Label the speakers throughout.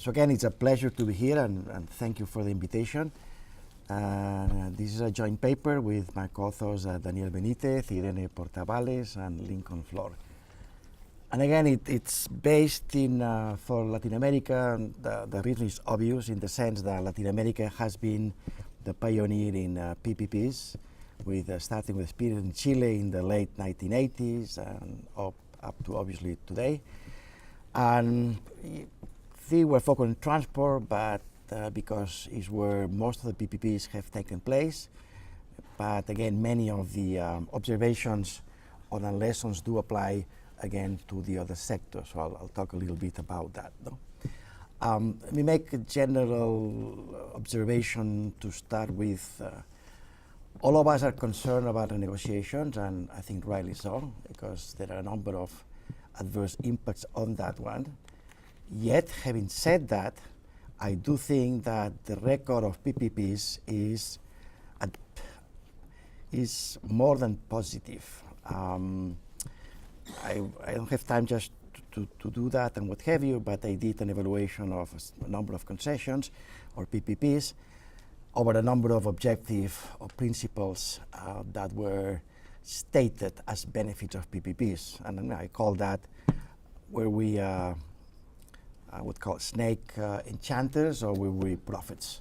Speaker 1: So again, it's a pleasure to be here, and thank you for the invitation. This is a joint paper with my co-authors Daniel Benitez, Irene Portavales, and Lincoln Flor. And again, it's based in, for Latin America. The reason is obvious in the sense that Latin America has been the pioneer in PPPs, with starting with experience in Chile in the late 1980s and up to obviously today. And they were focused on transport, but because it's where most of the PPPs have taken place. But again, many of the observations or the lessons do apply again to the other sectors. So I'll talk a little bit about that. No? Let me make a general observation to start with. All of us are concerned about the negotiations, and I think rightly so, because there are a number of adverse impacts on that one. Yet, having said that, I do think that the record of PPPs is more than positive. I don't have time just to do that and what have you, but I did an evaluation of a number of concessions or PPPs over a number of objectives or principles that were stated as benefits of PPPs. And I call that where we, I would call snake enchanters, or where we prophets.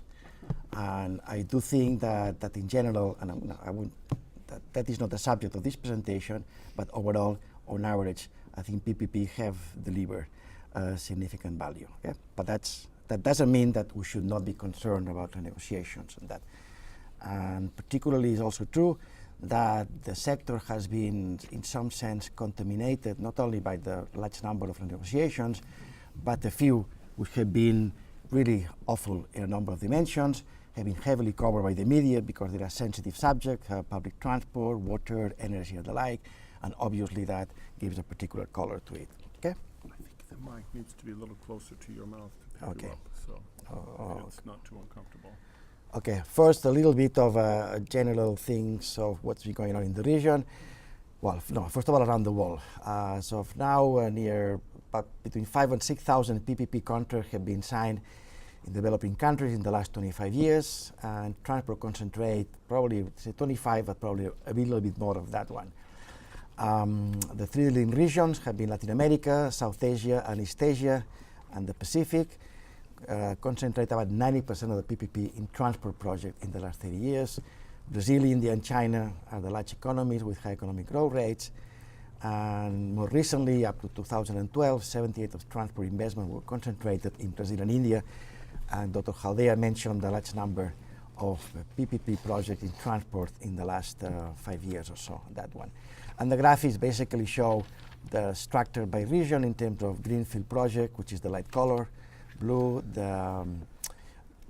Speaker 1: And I do think that in general, and I wouldn't, that is not the subject of this presentation, but overall, on average, I think PPP have delivered significant value. Yeah? But that doesn't mean that we should not be concerned about the negotiations and that. And particularly, it's also true that the sector has been, in some sense, contaminated not only by the large number of negotiations, but a few which have been really awful in a number of dimensions, have been heavily covered by the media because they are sensitive subjects, public transport, water, energy, and the like, and obviously that gives a particular color to it. Okay?
Speaker 2: I think the mic needs to be a little closer to your mouth to pick you up, so it's not too uncomfortable.
Speaker 1: Okay, first a little bit of general things of what's been going on in the region. Well, no, first of all, around the world. So now near between 5,000 and 6,000 PPP contracts have been signed in developing countries in the last 25 years, and transport concentrate probably, say 25, but probably a little bit more of that one. The three leading regions have been Latin America, South Asia, and East Asia, and the Pacific. Concentrate about 90% of the PPP in transport projects in the last 30 years. Brazil, India, and China are the large economies with high economic growth rates. And more recently, up to 2012, 78% of transport investment were concentrated in Brazil and India. And Dr. Haldea mentioned the large number of PPP projects in transport in the last 5 years or so, that one. And the graphics basically show the structure by region in terms of greenfield project, which is the light color, blue, the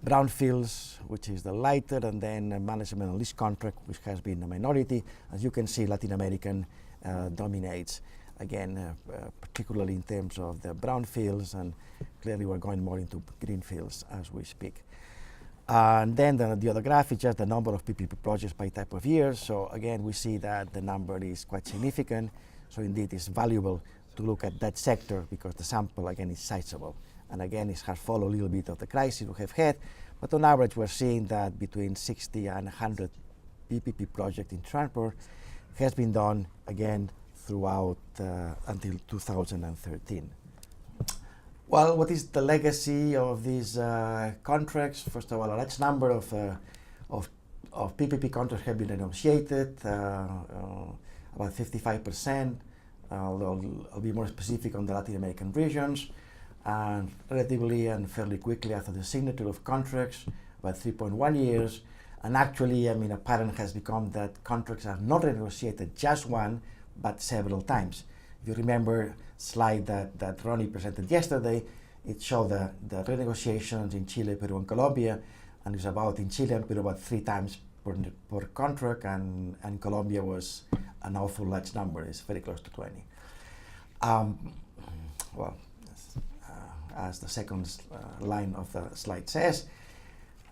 Speaker 1: brownfields, which is the lighter, and then management and lease contract, which has been a minority. As you can see, Latin American dominates, again, particularly in terms of the brownfields, and clearly we're going more into greenfields as we speak. And then the other graph is just the number of PPP projects by type of years. So again, we see that the number is quite significant. So indeed, it's valuable to look at that sector because the sample, again, is sizable. And again, it has followed a little bit of the crisis we have had. But on average, we're seeing that between 60 and 100 PPP projects in transport has been done, again, throughout until 2013. Well, what is the legacy of these contracts? First of all, a large number of PPP contracts have been negotiated, about 55%, although I'll be more specific on the Latin American regions, and relatively and fairly quickly after the signature of contracts, about 3.1 years. And actually, I mean, a pattern has become that contracts are not renegotiated just one, but several times. If you remember slide that Ronnie presented yesterday, it showed the renegotiations in Chile, Peru, and Colombia, and it's about in Chile and Peru about 3 times per contract, and Colombia was an awful large number. It's very close to 20. Well, as the second line of the slide says,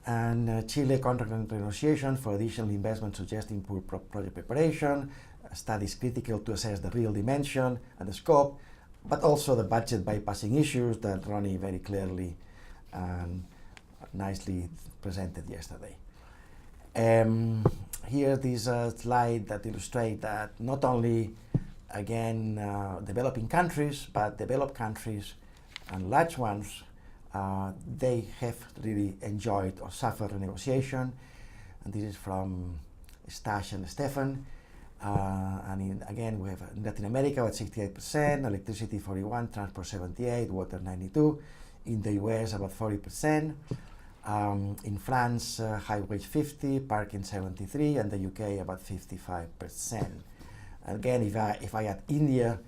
Speaker 1: and Chile contract and renegotiation for additional investment suggesting poor project preparation, studies critical to assess the real dimension and the scope, but also the budget bypassing issues that Ronnie very clearly and nicely presented yesterday. Here this slide that illustrates that not only, again, developing countries, but developed countries and large ones, they have really enjoyed or suffered renegotiation. And this is from Stash and Stefan. Again, we have in Latin America at 68%, electricity 41%, transport 78%, water 92%. In the US, about 40%. In France, high wage 50%, parking 73%, and the UK about 55%. Again, if I add India,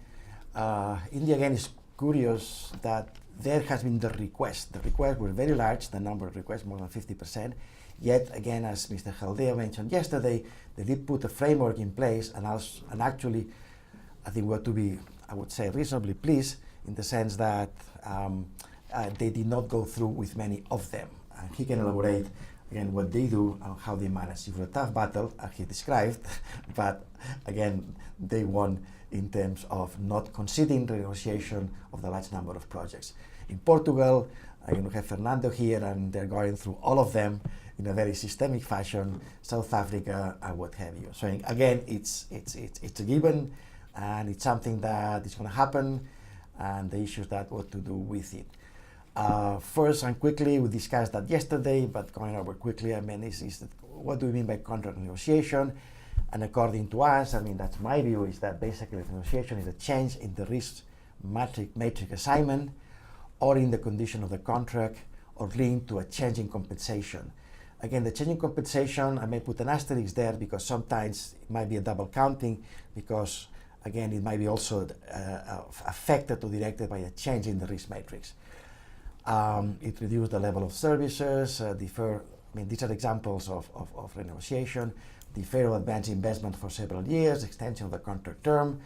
Speaker 1: India again is curious that there has been the request. The requests were very large, the number of requests, more than 50%. Yet again, as Mr. Haldea mentioned yesterday, they did put a framework in place, and actually, I think we ought to be, I would say, reasonably pleased in the sense that they did not go through with many of them. And he can elaborate again what they do and how they manage. It was a tough battle, as he described, but again, they won in terms of not conceding renegotiation of the large number of projects. In Portugal, we have Fernando here, and they're going through all of them in a very systemic fashion, South Africa, and what have you. So again, it's a given, and it's something that is going to happen, and the issues that what to do with it. First and quickly, we discussed that yesterday, but going over quickly, I mean, is what do we mean by contract negotiation? And according to us, I mean, that's my view, is that basically the negotiation is a change in the risk matrix assignment, or in the condition of the contract, or linked to a change in compensation. Again, the change in compensation, I may put an asterisk there because sometimes it might be a double counting, because again, it might be also affected or directed by a change in the risk matrix. It reduced the level of services, these are examples of renegotiation, defer of advanced investment for several years, extension of the contract term,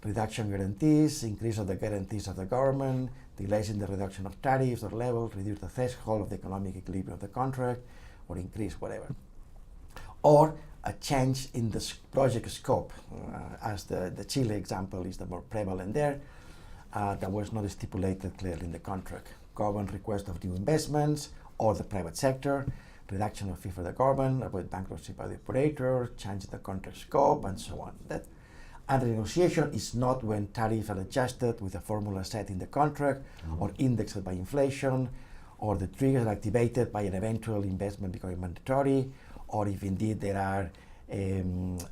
Speaker 1: reduction guarantees, increase of the guarantees of the government, delays in the reduction of tariffs or levels, reduce the threshold of the economic equilibrium of the contract, or increase whatever. Or a change in the project scope, as the Chile example is the more prevalent there, that was not stipulated clearly in the contract. Government request of new investments, or the private sector, reduction of fee for the government, avoid bankruptcy by the operator, change the contract scope, and so on. And the negotiation is not when tariffs are adjusted with a formula set in the contract, or indexed by inflation, or the triggers are activated by an eventual investment becoming mandatory, or if indeed there are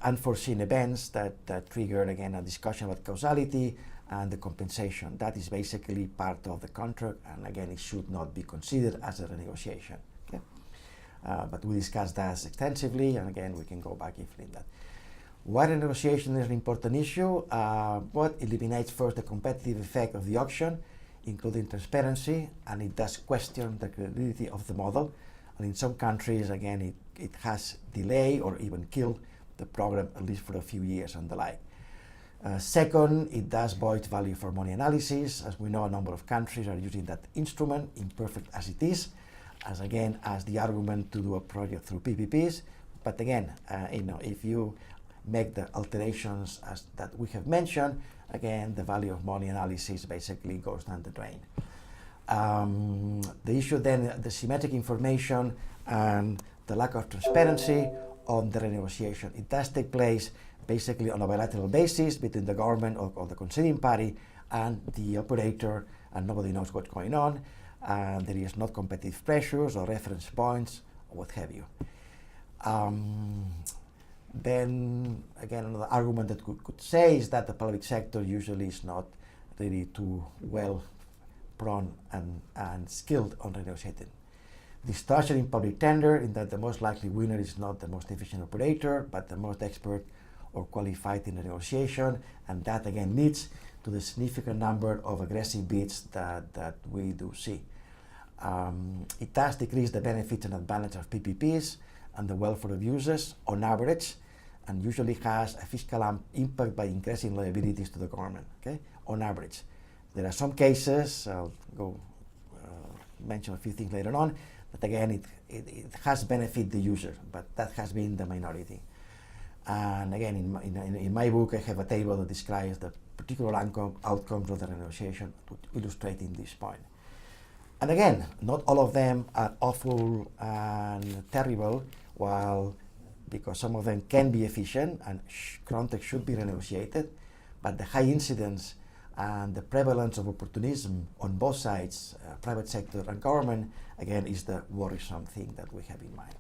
Speaker 1: unforeseen events that trigger, again, a discussion about causality and the compensation. That is basically part of the contract, and again, it should not be considered as a renegotiation. Okay? But we discussed that extensively, and again, we can go back if in that. Why renegotiation is an important issue? What eliminates first the competitive effect of the auction, including transparency, and it does question the credibility of the model. And in some countries, again, it has delayed or even killed the program, at least for a few years and the like. Second, it does void value for money analysis. As we know, a number of countries are using that instrument, imperfect as it is, as the argument to do a project through PPPs. But again, if you make the alterations as that we have mentioned, again, the value of money analysis basically goes down the drain. The issue then, the symmetric information and the lack of transparency on the renegotiation. It does take place basically on a bilateral basis between the government or the conceding party and the operator, and nobody knows what's going on. There is not competitive pressures or reference points or what have you. Then again, another argument that could say is that the public sector usually is not really too well prone and skilled on renegotiating. Distortion in public tender, in that the most likely winner is not the most efficient operator, but the most expert or qualified in the negotiation, and that again leads to the significant number of aggressive bids that we do see. It does decrease the benefits and advantage of PPPs and the welfare of users on average, and usually has a fiscal impact by increasing liabilities to the government, okay, on average. There are some cases, I'll go mention a few things later on, but again, it has benefited the user, but that has been the minority. And again, in my book, I have a table that describes the particular outcomes of the renegotiation, illustrating this point. And again, not all of them are awful and terrible, while because some of them can be efficient and contracts should be renegotiated, but the high incidence and the prevalence of opportunism on both sides, private sector and government, again, is the worrisome thing that we have in mind.